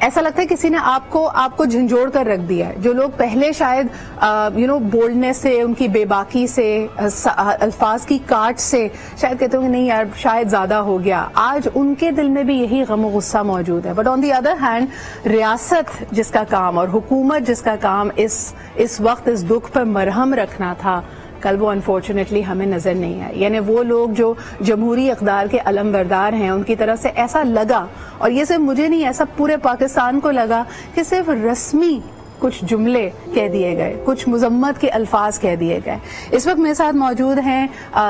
ایسا لگتا ہے کسی نے آپ کو جھنجھوڑ کر رکھ دیا ہے. جو لوگ پہلے شاید بولڈنس سے، ان کی بے باکی سے، الفاظ کی کاٹ سے شاید کہتے ہوں کہ نہیں یار شاید زیادہ ہو گیا، آج ان کے دل میں بھی یہی غم و غصہ موجود ہے. But on the other hand ریاست جس کا کام اور حکومت جس کا کام اس وقت اس دکھ پر مرہم رکھنا تھا، کل وہ انفارچونیٹلی ہمیں نظر نہیں آئے. یعنی وہ لوگ جو جمہوری اقدار کے علم بردار ہیں، ان کی طرف سے ایسا لگا، اور یہ صرف مجھے نہیں، ایسا پورے پاکستان کو لگا کہ صرف رسمی کچھ جملے کہہ دیے گئے، کچھ مذمت کے الفاظ کہہ دیے گئے. اس وقت میرے ساتھ موجود ہیں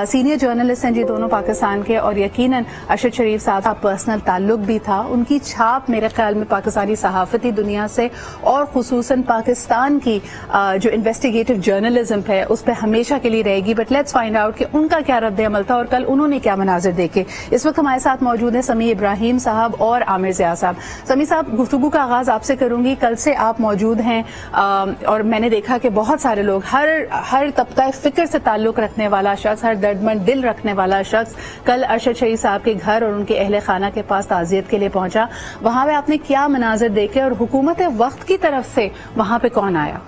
سینئر جرنلسٹ ہیں جی دونوں پاکستان کے، اور یقیناً ارشد شریف صاحب کا پرسنل تعلق بھی تھا. ان کی چھاپ میرے خیال میں پاکستانی صحافتی دنیا سے اور خصوصاً پاکستان کی جو انویسٹیگیٹو جرنلزم ہے اس پہ ہمیشہ کے لیے رہے گی. بٹ لیٹس فائنڈ آؤٹ کہ ان کا کیا رد عمل تھا اور کل انہوں نے کیا مناظر دیکھے. اس وقت ہمارے ساتھ موجود ہیں سمیع ابراہیم صاحب اور عامر ضیاء صاحب. سمیع صاحب، گفتگو کا آغاز آپ سے کروں گی. کل سے آپ موجود ہیں اور میں نے دیکھا کہ بہت سارے لوگ، ہر طبقہ فکر سے تعلق رکھنے والا شخص، ہر دردمند دل رکھنے والا شخص کل ارشد شریف صاحب کے گھر اور ان کے اہل خانہ کے پاس تعزیت کے لیے پہنچا. وہاں پہ آپ نے کیا مناظر دیکھے اور حکومت وقت کی طرف سے وہاں پہ کون آیا؟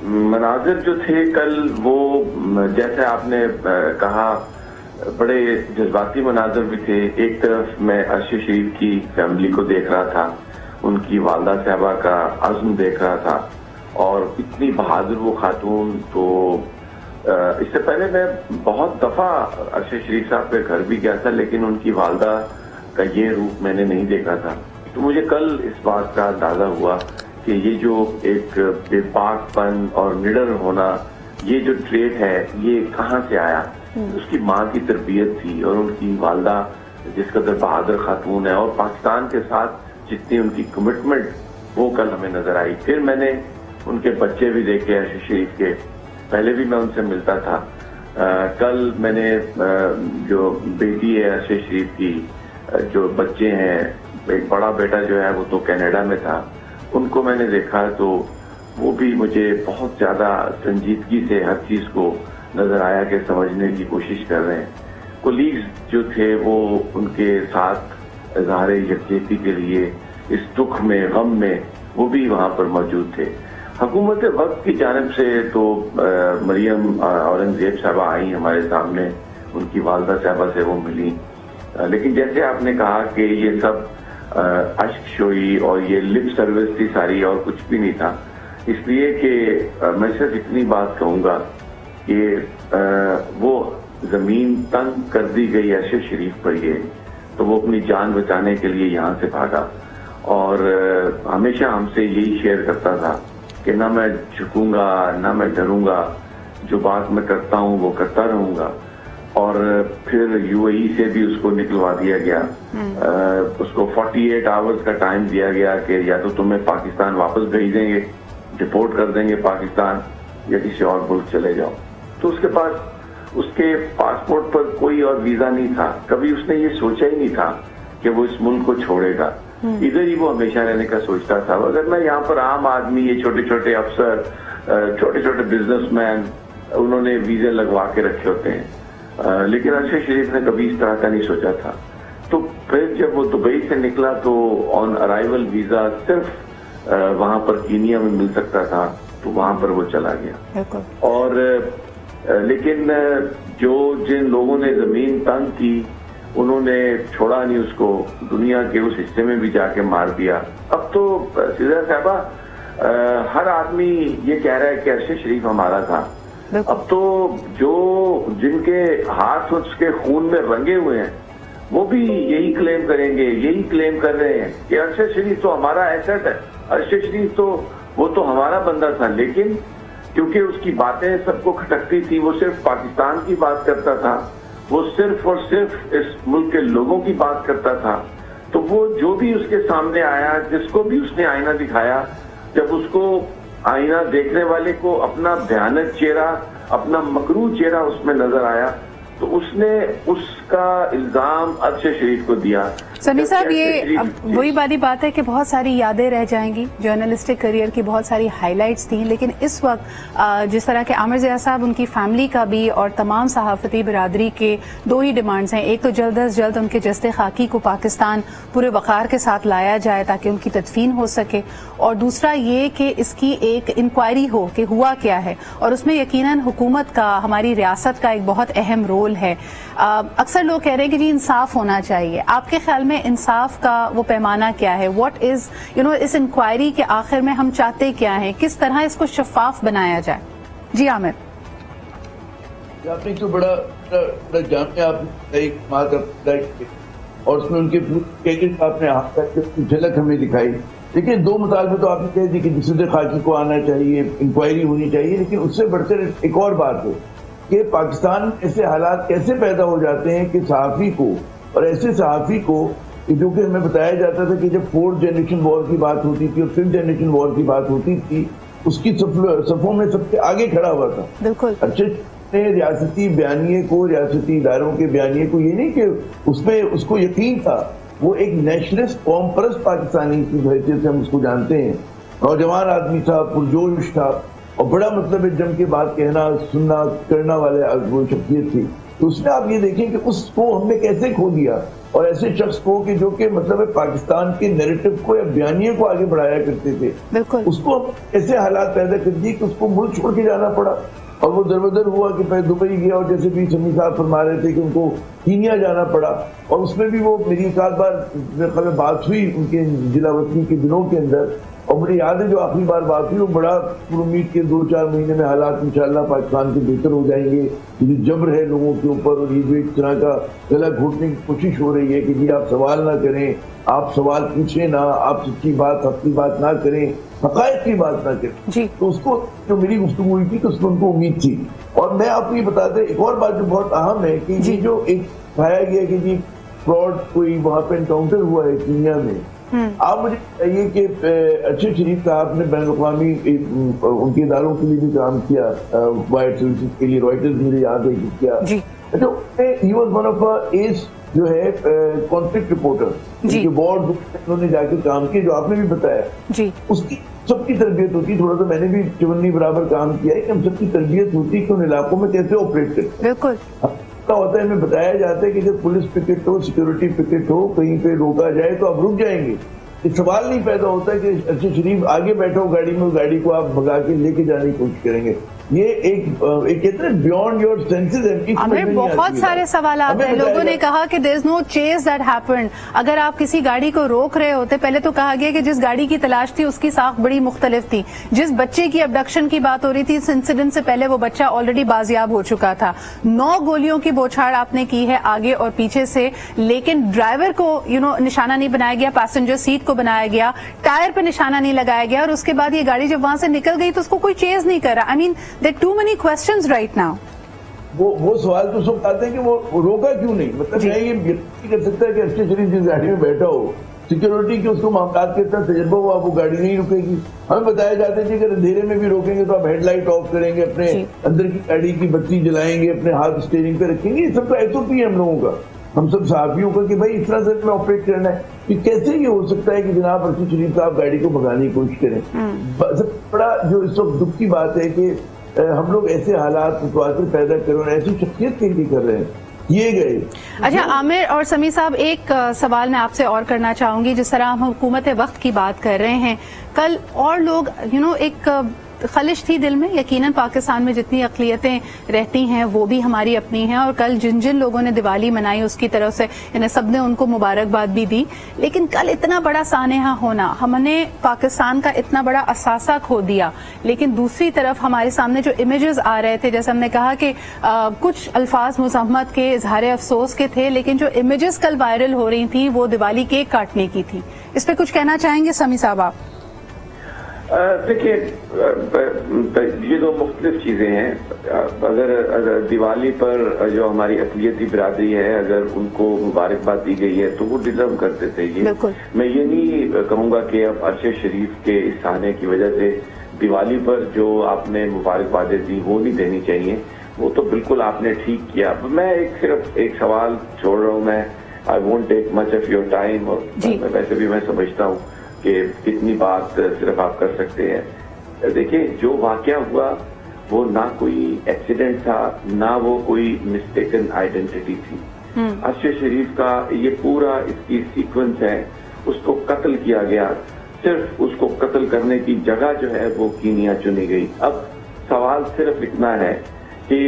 مناظر جو تھے کل، وہ جیسے آپ نے کہا بڑے جذباتی مناظر بھی تھے. ایک طرف میں ارشد شریف کی فیملی کو دیکھ رہا تھا، ان کی والدہ صاحبہ کا عزم دیکھ رہا تھا، اور اتنی بہادر وہ خاتون. تو اس سے پہلے میں بہت دفعہ ارشد شریف صاحب کے گھر بھی گیا تھا، لیکن ان کی والدہ کا یہ روپ میں نے نہیں دیکھا تھا. تو مجھے کل اس بات کا اندازہ ہوا کہ یہ جو ایک بے باک پن اور نڈر ہونا، یہ جو ٹریٹ ہے، یہ کہاں سے آیا. اس کی ماں کی تربیت تھی، اور ان کی والدہ جس قدر بہادر خاتون ہے، اور پاکستان کے ساتھ جتنی ان کی کمٹمنٹ، وہ کل ہمیں نظر آئی. پھر میں نے ان کے بچے بھی دیکھے ارشد شریف کے، پہلے بھی میں ان سے ملتا تھا. کل میں نے جو بیٹی ہے ارشد شریف کی، جو بچے ہیں، ایک بڑا بیٹا جو ہے وہ تو کینیڈا میں تھا، ان کو میں نے دیکھا تو وہ بھی مجھے بہت زیادہ سنجیدگی سے ہر چیز کو نظر آیا کہ سمجھنے کی کوشش کر رہے ہیں. کولیگز جو تھے وہ ان کے ساتھ اظہار یکجہتی کے لیے اس دکھ میں، غم میں، وہ بھی وہاں پر موجود تھے. حکومت وقت کی جانب سے تو مریم اورنگزیب صاحبہ آئیں ہمارے سامنے، ان کی والدہ صاحبہ سے وہ ملی. لیکن جیسے آپ نے کہا کہ یہ سب اشک شوئی اور یہ لپ سروس تھی ساری، اور کچھ بھی نہیں تھا. اس لیے کہ میں صرف اتنی بات کہوں گا کہ وہ زمین تنگ کر دی گئی ارشد شریف پر، یہ تو وہ اپنی جان بچانے کے لیے یہاں سے بھاگا، اور ہمیشہ ہم سے یہی شیئر کرتا تھا کہ نہ میں جھکوں گا، نہ میں ڈروں گا، جو بات میں کرتا ہوں وہ کرتا رہوں گا. اور پھر یو اے ای سے بھی اس کو نکلوا دیا گیا. اس کو 48 آورز کا ٹائم دیا گیا کہ یا تو تمہیں پاکستان واپس بھیج دیں گے، ڈپورٹ کر دیں گے پاکستان، یا کسی اور ملک چلے جاؤ. تو اس کے پاس اس کے پاسپورٹ پر کوئی اور ویزا نہیں تھا. کبھی اس نے یہ سوچا ہی نہیں تھا کہ وہ اس ملک کو چھوڑے گا. ادھر ہی وہ ہمیشہ رہنے کا سوچتا تھا. اگر میں یہاں پر عام آدمی، یہ چھوٹے چھوٹے افسر، چھوٹے چھوٹے بزنس مین، انہوں نے ویزے لگوا کے رکھے ہوتے ہیں، لیکن ارشد شریف نے کبھی اس طرح کا نہیں سوچا تھا. تو پھر جب وہ دبئی سے نکلا تو آن ارائیول ویزا صرف وہاں پر کینیا میں مل سکتا تھا، تو وہاں پر وہ چلا گیا. اور لیکن جن لوگوں نے زمین تنگ کی، انہوں نے چھوڑا نہیں اس کو، دنیا کے اس حصے میں بھی جا کے مار دیا. اب تو سیدھا صاحبہ ہر آدمی یہ کہہ رہا ہے کہ ارشد شریف ہمارا تھا. اب تو جن کے ہاتھ اس کے خون میں رنگے ہوئے ہیں، وہ بھی یہی کلیم کریں گے، یہی کلیم کر رہے ہیں کہ ارشد شریف تو ہمارا ایسٹ ہے، ارشد شریف تو وہ تو ہمارا بندہ تھا. لیکن کیونکہ اس کی باتیں سب کو کھٹکتی تھی، وہ صرف پاکستان کی بات کرتا تھا، وہ صرف اور صرف اس ملک کے لوگوں کی بات کرتا تھا. تو وہ جو بھی اس کے سامنے آیا، جس کو بھی اس نے آئینہ دکھایا، جب اس کو آئینہ دیکھنے والے کو اپنا بھیانک چہرہ، اپنا مکروہ چہرہ اس میں نظر آیا، تو اس نے اس کا الزام ارشد شریف کو دیا. سمیع صاحب یہ وہی والی بات ہے کہ بہت ساری یادیں رہ جائیں گی، جرنلسٹک کریئر کی بہت ساری ہائی لائٹس تھیں، لیکن اس وقت جس طرح کہ عامر ضیاء صاحب، ان کی فیملی کا بھی اور تمام صحافتی برادری کے دو ہی ڈیمانڈز ہیں. ایک تو جلد از جلد ان کے جسد خاکی کو پاکستان پورے وقار کے ساتھ لایا جائے تاکہ ان کی تدفین ہو سکے، اور دوسرا یہ کہ اس کی ایک انکوائری ہو کہ ہوا کیا ہے، اور اس میں یقیناً حکومت کا، ہماری ریاست کا ایک بہت اہم رول ہے. اکثر لوگ کہہ رہے ہیں کہ جی انصاف ہونا چاہیے. آپ کے خیال میں انصاف کا وہ پیمانہ کیا ہے؟ واٹ از اس انکوائری کے آخر میں ہم چاہتے کیا ہیں؟ کس طرح اس کو شفاف بنایا جائے؟ جی عامر. آپ نے تو بڑا جامع آپ اور اس میں ان کے آپ نے جھلک ہمیں دکھائی. لیکن دو مطالبے تو آپ نے کہہ دی کہ جسد خاکی کو آنا چاہیے، انکوائری ہونی چاہیے، لیکن اس سے بڑھ کر ایک اور بات ہے کہ پاکستان میں ایسے حالات کیسے پیدا ہو جاتے ہیں کہ صحافی کو، اور ایسے صحافی کو جو کہ ہمیں بتایا جاتا تھا کہ جب 4th جنریشن وار کی بات ہوتی تھی اور 5th جنریشن وار کی بات ہوتی تھی، اس کی صفوں میں سب سے آگے کھڑا ہوا تھا. بالکل. اچھے ریاستی بیانیے کو، ریاستی اداروں کے بیانیے کو، یہ نہیں کہ اس میں اس کو یقین تھا، وہ ایک نیشنلسٹ قوم پرست پاکستانی کی حیثیت سے ہم اس کو جانتے ہیں. نوجوان آدمی تھا، پرجوش تھا، اور بڑا مطلب جم کے بات کہنا، سننا، کرنا والے وہ شخصیت تھی. تو اس میں آپ یہ دیکھیں کہ اس کو ہم نے کیسے کھو دیا، اور ایسے شخص کو کہ جو کہ مطلب پاکستان کے نیریٹو کو یا بیانیے کو آگے بڑھایا کرتے تھے، اس کو ایسے حالات پیدا کر دیے کہ اس کو ملک چھوڑ کے جانا پڑا. اور وہ دروازر ہوا کہ پہلے دبئی گیا، اور جیسے بھی سمیع صاحب فرما رہے تھے کہ ان کو کینیا جانا پڑا، اور اس میں بھی وہ میری ایک آدھ بار بات ہوئی ان کے ضلع وطنی کے دنوں کے اندر، اور مجھے یاد ہے جو آخری بار بات ہوئی وہ بڑا امید کے 2-4 مہینے میں حالات انشاءاللہ پاکستان کے بہتر ہو جائیں گے. یہ جبر ہے لوگوں کے اوپر، اور یہ جو ایک طرح کا گلا گھوٹنے کی کوشش ہو رہی ہے کہ جی آپ سوال نہ کریں، آپ سوال پوچھیں نہ، آپ سچی بات حقیقی بات نہ کریں، حقائق کی بات نہ کریں. جی. تو اس کو جو میری گفتگو ہوئی تھی تو اس میں ان کو امید تھی. اور میں آپ کو یہ بتاتا ہوں ایک اور بات جو بہت اہم ہے کہ یہ جو ایک کہا گیا کہ جی فراڈ کوئی وہاں پہ انکاؤنٹر ہوا ہے کینیا میں. آپ مجھے بتائیے کہ ارشد شریف صاحب نے بین الاقوامی ان کے اداروں کے لیے بھی کام کیا، وائٹ سروسز کے لیے، رائٹرز مجھے یاد ہے کیا. اچھا، he was one of S جو ہے کانفلکٹ رپورٹر، وار انہوں نے جا کے کام کیا، جو آپ نے بھی بتایا. اس کی سب کی تربیت ہوتی، تھوڑا سا میں نے بھی چونی برابر کام کیا ہے کہ ہم سب کی تربیت ہوتی کہ ان علاقوں میں کیسے آپریٹ کرتے. بالکل ہوتا ہے، ہمیں بتایا جاتا ہے کہ جب پولیس پکٹ ہو، سیکورٹی پکٹ ہو، کہیں پہ روکا جائے تو آپ رک جائیں گے. یہ سوال نہیں پیدا ہوتا کہ ارشد شریف آگے بیٹھا ہو گاڑی میں، گاڑی کو آپ بھگا کے لے کے جانے کی کوشش کریں گے. یہ ایک کہتے ہیں بیونڈ یور سینسز. ہمیں بہت سارے سوالات ہیں. لوگوں نے کہا کہ دیر از نو چیز دیٹ ہیپنڈ. اگر آپ کسی گاڑی کو روک رہے ہوتے، پہلے تو کہا گیا کہ جس گاڑی کی تلاش تھی اس کی ساخت بڑی مختلف تھی. جس بچے کی ابڈکشن کی بات ہو رہی تھی، اس انسیڈنٹ سے پہلے وہ بچہ آلریڈی بازیاب ہو چکا تھا. 9 گولیوں کی بوچھاڑ آپ نے کی ہے آگے اور پیچھے سے، لیکن ڈرائیور کو نشانہ نہیں بنایا گیا، پیسنجر سیٹ کو بنایا گیا، ٹائر پہ نشانہ نہیں لگایا گیا، اور اس کے بعد یہ گاڑی جب وہاں سے نکل گئی تو اس کو کوئی چیز نہیں کر رہا. آئی مین there are too many questions right now. وہ سوال تو سب آتے ہیں کہ وہ روکا کیوں نہیں. مطلب میں یہ یقین کر سکتا ہے کہ ارشد شریف جس گاڑی میں بیٹھا ہو، سیکورٹی کے اس کو معاملات کے اتنا تجربہ ہوا، وہ گاڑی نہیں رکے گی. ہمیں بتایا جاتا ہے کہ اگر اندھیرے میں بھی روکیں گے تو آپ ہیڈ لائٹ آف کریں گے، اپنے اندر کی گاڑی کی بتی جلائیں گے، اپنے ہاتھ اسٹیئرنگ پہ رکھیں گے. یہ سب کا SOP ہے ہم لوگوں کا، ہم سب صحافیوں کا، کہ بھائی اس طرح سے میں آپریٹ کرنا ہے. کہ کیسے یہ ہو سکتا ہے کہ جناب ارشد شریف صاحب گاڑی کو بھگانے کی کوشش کریں. سب بڑا جو اس وقت دکھ کی بات ہے کہ ہم لوگ ایسے حالات متواتر پیدا کر رہے ہیں، ایسی شخصیت کے لیے کر رہے ہیں کیے گئے. اچھا عامر اور سمیع صاحب، ایک سوال میں آپ سے اور کرنا چاہوں گی. جس طرح ہم حکومت وقت کی بات کر رہے ہیں، کل اور لوگ ایک خلش تھی دل میں. یقیناً پاکستان میں جتنی اقلیتیں رہتی ہیں وہ بھی ہماری اپنی ہیں، اور کل جن لوگوں نے دیوالی منائی اس کی طرف سے سب نے ان کو مبارکباد بھی دی. لیکن کل اتنا بڑا سانحہ ہونا، ہم نے پاکستان کا اتنا بڑا اثاثہ کھو دیا. لیکن دوسری طرف ہمارے سامنے جو امیجز آ رہے تھے، جیسے ہم نے کہا کہ کچھ الفاظ مزاحمت کے، اظہار افسوس کے تھے، لیکن جو امیجز کل وائرل ہو رہی تھیں وہ دیوالی کیک کاٹنے کی تھی. اس پہ کچھ کہنا چاہیں گے سمیع صاحب آپ؟ دیکھیے، یہ دو مختلف چیزیں ہیں. اگر دیوالی پر جو ہماری اقلیتی برادری ہے، اگر ان کو مبارکباد دی گئی ہے تو وہ ڈیزرو کرتے تھے. میں یہ نہیں کہوں گا کہ اب ارشد شریف کے اس سانحے کی وجہ سے دیوالی پر جو آپ نے مبارکبادیں دی وہ نہیں دینی چاہیے. وہ تو بالکل آپ نے ٹھیک کیا. میں صرف ایک سوال چھوڑ رہا ہوں. میں I won't take much of your time, اور ویسے بھی میں سمجھتا ہوں کہ اتنی بات صرف آپ کر سکتے ہیں. دیکھیں جو واقعہ ہوا وہ نہ کوئی ایکسیڈنٹ تھا نہ وہ کوئی مسٹیکن آئیڈینٹی تھی. ارشد شریف کا یہ پورا اس کی سیکوینس ہے. اس کو قتل کیا گیا, صرف اس کو قتل کرنے کی جگہ جو ہے وہ کینیا چنی گئی. اب سوال صرف اتنا ہے کہ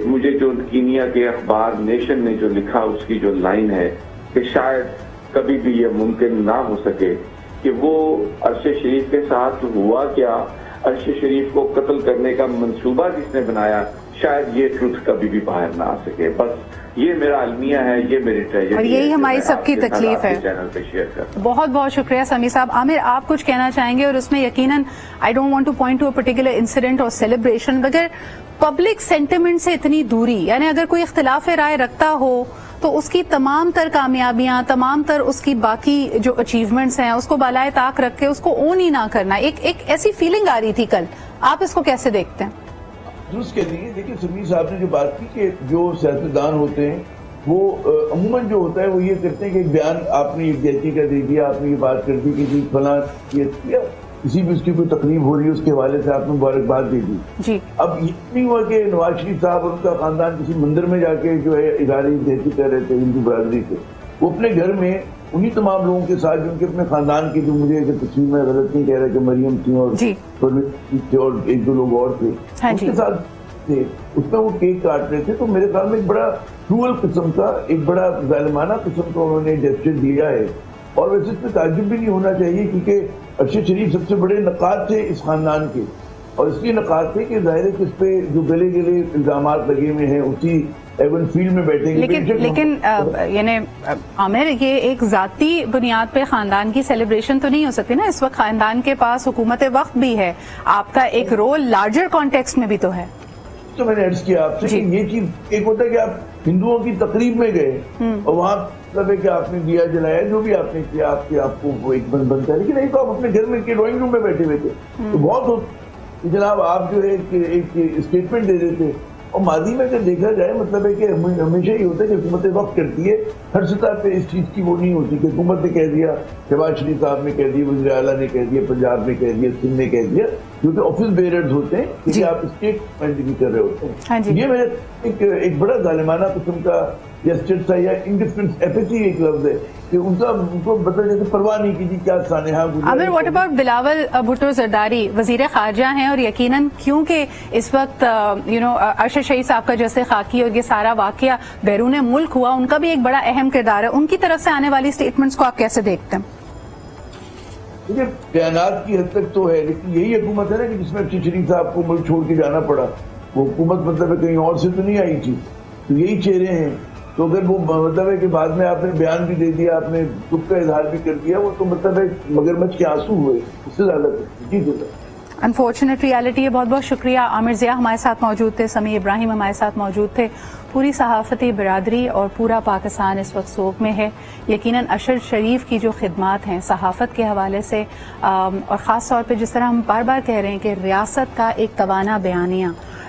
مجھے جو کینیا کے اخبار نیشن نے جو لکھا اس کی جو لائن ہے کہ شاید کبھی بھی یہ ممکن نہ ہو سکے کہ وہ ارشد شریف کے ساتھ ہوا کیا, ارشد شریف کو قتل کرنے کا منصوبہ جس نے بنایا, شاید یہ ٹروتھ کبھی بھی باہر نہ آ سکے. بس یہ میرا المیہ ہے, یہ میری ٹریجڈی ہے, اور یہی ہماری سب کی تکلیف ہے. چینل پہ شیئر کرتا. بہت بہت شکریہ سمیع صاحب. عامر آپ کچھ کہنا چاہیں گے, اور اس میں یقیناً I don't want to point to a particular incident اور سیلیبریشن, مگر پبلک سینٹیمنٹ سے اتنی دوری, یعنی اگر کوئی اختلاف رائے رکھتا ہو تو اس کی تمام تر کامیابیاں, تمام تر اس کی باقی جو اچیومنٹس ہیں اس کو بالائے طاق رکھ کے اس کو اون ہی نہ کرنا, ایک ایسی فیلنگ آ رہی تھی کل. آپ اس کو کیسے دیکھتے ہیں؟ درست کہہ دیجیے. دیکھیے سمیع صاحب نے جو بات کی کہ جو سیاستدان ہوتے ہیں وہ عموماً جو ہوتا ہے وہ یہ کرتے ہیں کہ ایک بیان آپ نے ایک جیسی کا دے دیا, آپ نے یہ بات کر دی کہ جی فلاں یہ کسی بھی اس کی کوئی تقریب ہو رہی ہے اس کے حوالے سے آپ نے مبارکباد دے دی. جی اب یہ نہیں ہوا کہ نواز شریف صاحب اور ان کا خاندان کسی مندر میں جا کے جو ہے اظہار جیسی کر رہے تھے ہندو برادری سے, وہ اپنے گھر میں انہی تمام لوگوں کے ساتھ جو ان کے اپنے خاندان کے, جو مجھے اگر تصویر میں غلط نہیں کہہ رہا کہ مریم تھی اور ایک دو لوگ اور تھے اس کے ساتھ تھے, اس میں وہ کیک کاٹ رہے تھے. تو میرے خیال میں ایک بڑا کروئل قسم کا, ایک بڑا ظالمانہ قسم کا انہوں نے جسٹس دیا ہے. اور ویسے اس میں تعجب بھی نہیں ہونا چاہیے کیونکہ ارشد شریف سب سے بڑے نقاد تھے اس خاندان کے, اور اس لیے نقاد تھے کہ ظاہر ہے کہ اس پہ جو گلے گلے الزامات لگے ہوئے ہیں اسی ایون فیلڈ میں بیٹھیں گے. لیکن یعنی عامر یہ ایک ذاتی بنیاد پہ خاندان کی سیلیبریشن تو نہیں ہو سکتی نا. اس وقت خاندان کے پاس حکومت وقت بھی ہے, آپ کا ایک رول لارجر کانٹیکسٹ میں بھی تو ہے. تو میں نے عرض کیا آپ سے کہ یہ چیز ایک ہوتا ہے کہ آپ ہندوؤں کی تقریب میں گئے اور وہاں مطلب ہے کہ آپ نے دیا جلایا, جو بھی آپ نے کیا آپ کو وہ ایک بنتا ہے, لیکن نہیں تو آپ اپنے گھر میں ڈرائنگ روم میں بیٹھے ہوئے تھے. تو بہت ہوتا جناب آپ جو ہے ایک اسٹیٹمنٹ دے دیتے. اور ماضی میں اگر دیکھا جائے مطلب ہے کہ ہمیشہ یہ ہوتا ہے کہ حکومت وقت کرتی ہے, ہر سطح پہ اس چیز کی وہ نہیں ہوتی کہ حکومت نے کہہ دیا, شہباز شریف صاحب نے کہہ دیا, وزیر اعلیٰ نے کہہ دیا, پنجاب نے کہہ دیا, سندھ نے کہہ دیا, کیونکہ آفس بیئررز ہوتے ہیں کیونکہ آپ اسٹیٹمنٹ بھی کر رہے ہوتے ہیں. یہ میرے ایک بڑا ظالمانہ قسم کا جسٹس تھا, یا انڈیفرنس ایپیتھی ایک لفظ ہے کہ ان کو بتا جاتے پرواہ نہیں کی کیا سانحہ گزرا. عامر واٹ اباؤٹ بلاول بھٹو زرداری, وزیر خارجہ ہیں, اور یقیناً کیونکہ اس وقت ارشد شریف صاحب کا جیسے خاکی اور یہ سارا واقعہ بیرون ملک ہوا, ان کا بھی ایک بڑا اہم کردار ہے. ان کی طرف سے آنے والی اسٹیٹمنٹس کو آپ کیسے دیکھتے ہیں؟ دیکھیے بیانات کی حد تک تو ہے, لیکن یہی حکومت ہے نا کہ جس میں ارشد شریف صاحب کو ملک چھوڑ کے جانا پڑا. وہ حکومت مطلب ہے کہیں اور سے تو نہیں آئی تھی, تو یہی چہرے ہیں. تو اگر وہ مطلب ہے کہ بعد میں آپ نے بیان بھی دے دیا, آپ نے دکھ کا اظہار بھی کر دیا, وہ تو مطلب ہے مگرمچھ کے آنسو ہوئے, اس سے زیادہ جی انفارچونیٹ ریالٹی ہے. بہت بہت شکریہ. عامر ضیاء ہمارے ساتھ موجود تھے, سمیع ابراہیم ہمارے ساتھ موجود تھے. پوری صحافتی برادری اور پورا پاکستان اس وقت سوگ میں ہے. یقیناً ارشد شریف کی جو خدمات ہیں صحافت کے حوالے سے, اور خاص طور پہ جس طرح ہم بار بار کہہ رہے ہیں کہ ریاست کا ایک توانا بیانیہ,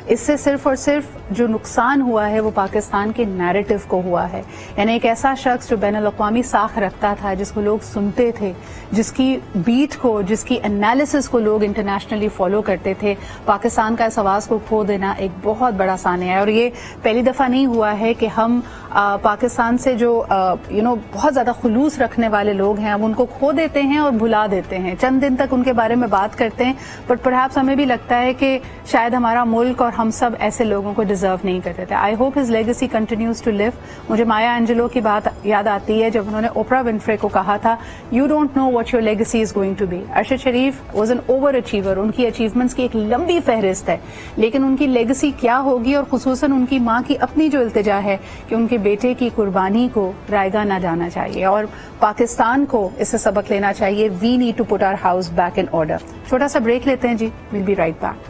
اس سے صرف اور صرف جو نقصان ہوا ہے وہ پاکستان کے نیریٹو کو ہوا ہے. یعنی ایک ایسا شخص جو بین الاقوامی ساکھ رکھتا تھا, جس کو لوگ سنتے تھے, جس کی بیٹ کو, جس کی انالیسس کو لوگ انٹرنیشنلی فالو کرتے تھے, پاکستان کا اس آواز کو کھو دینا ایک بہت بڑا سانحہ ہے. اور یہ پہلی دفعہ نہیں ہوا ہے کہ ہم پاکستان سے جو بہت زیادہ خلوص رکھنے والے لوگ ہیں ہم ان کو کھو دیتے ہیں اور بھلا دیتے ہیں. چند دن تک ان کے بارے میں بات کرتے ہیں, بٹ پرہیپس ہمیں بھی لگتا ہے کہ شاید ہمارا ملک اور ہم سب ایسے لوگوں کو ڈیزرو نہیں کرتے تھے. I hope his legacy continues to live. مجھے مایا اینجلو کی بات یاد آتی ہے جب انہوں نے اوپرا ونفرے کو کہا تھا, you don't know what your legacy is going to be. Arshad Sharif was an overachiever, ان کی اچیومنٹس کی ایک لمبی فہرست ہے, لیکن ان کی لیگیسی کیا ہوگی, اور خصوصاً ان کی ماں کی اپنی جو التجا ہے کہ ان کے بیٹے کی قربانی کو رائیگاں نہ جانا چاہیے, اور پاکستان کو اس سے سبق لینا چاہیے. We need to put our house back in order. چھوٹا سا بریک لیتے ہیں جی, ویل بی رائٹ بیک.